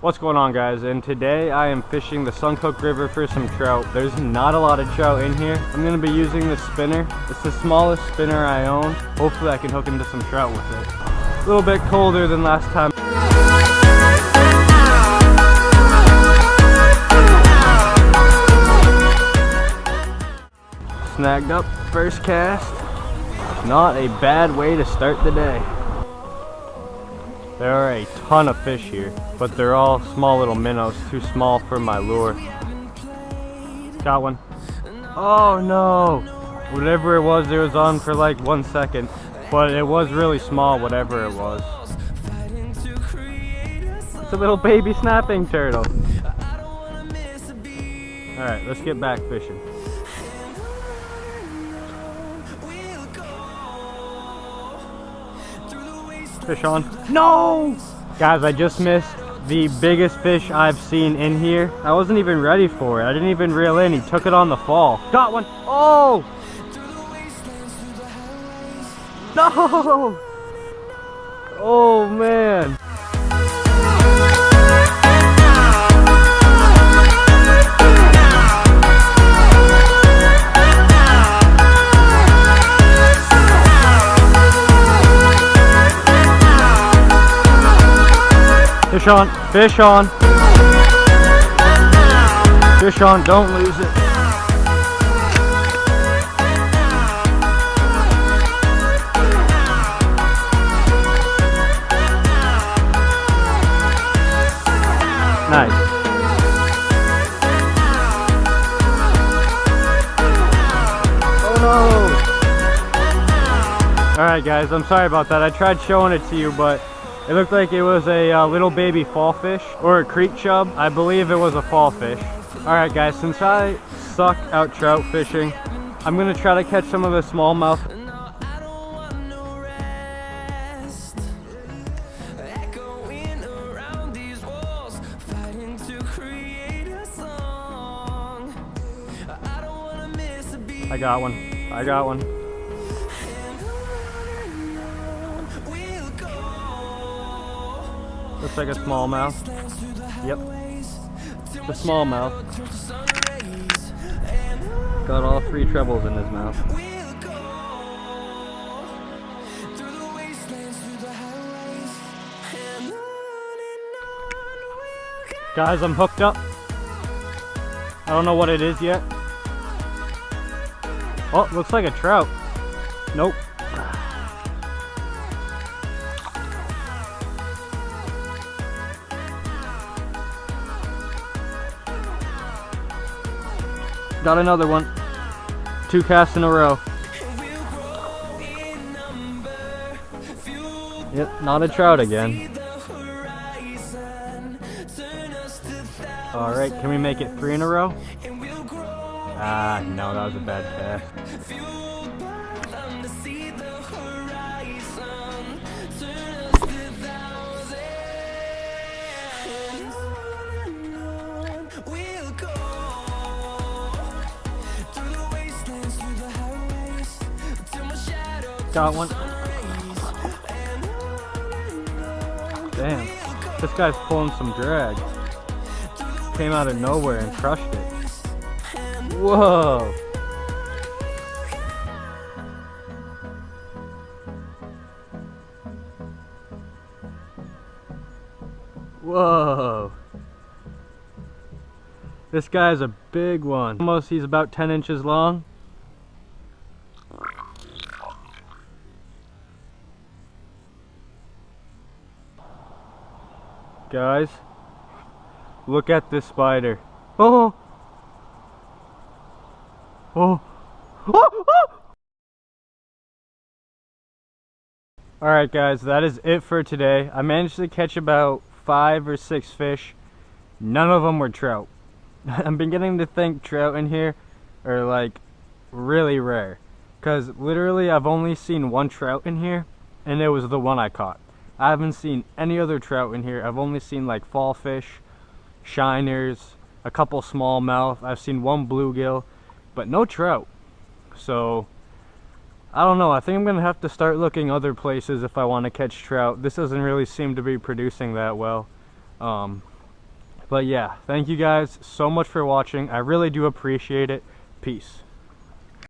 What's going on, guys? And today I am fishing the Suncook River for some trout. There's not a lot of trout in here. I'm going to be using the spinner. It's the smallest spinner I own. Hopefully I can hook into some trout with it. A little bit colder than last time. Snagged up first cast. Not a bad way to start the day. There are a ton of fish here, but they're all small little minnows, too small for my lure. Got one. Oh no! Whatever it was on for like 1 second, but it was really small, whatever it was. It's a little baby snapping turtle. Alright, let's get back fishing. Fish on. No! Guys, I just missed the biggest fish I've seen in here. I wasn't even ready for it. I didn't even reel in. He took it on the fall. Got one. Oh! No! Oh, man. Fish on, fish on. Fish on, don't lose it. Nice. Oh no! Alright guys, I'm sorry about that. I tried showing it to you, but it looked like it was a little baby fall fish, or a creek chub. I believe it was a fall fish. Alright guys, since I suck out trout fishing, I'm going to try to catch some of the smallmouth. I got one. I got one. Looks like a smallmouth. Yep. It's a smallmouth. Got all 3 trebles in his mouth. Guys, I'm hooked up. I don't know what it is yet. Oh, looks like a trout. Nope. Got another one. 2 casts in a row. Yep, not a trout again. Alright, can we make it 3 in a row? Ah, no, that was a bad cast. Got one. Damn, this guy's pulling some drag. Came out of nowhere and crushed it. Whoa. Whoa. This guy's a big one. He's about 10 inches long. Guys, look at this spider. Oh! Oh! Oh! Oh! Alright guys, that is it for today. I managed to catch about 5 or 6 fish. None of them were trout. I'm beginning to think trout in here are like really rare. Because literally I've only seen 1 trout in here, and it was the one I caught. I haven't seen any other trout in here. I've only seen like fall fish, shiners, a couple smallmouth. I've seen 1 bluegill, but no trout. So I don't know. I think I'm gonna have to start looking other places if I want to catch trout. This doesn't really seem to be producing that well. But yeah, thank you guys so much for watching. I really do appreciate it. Peace.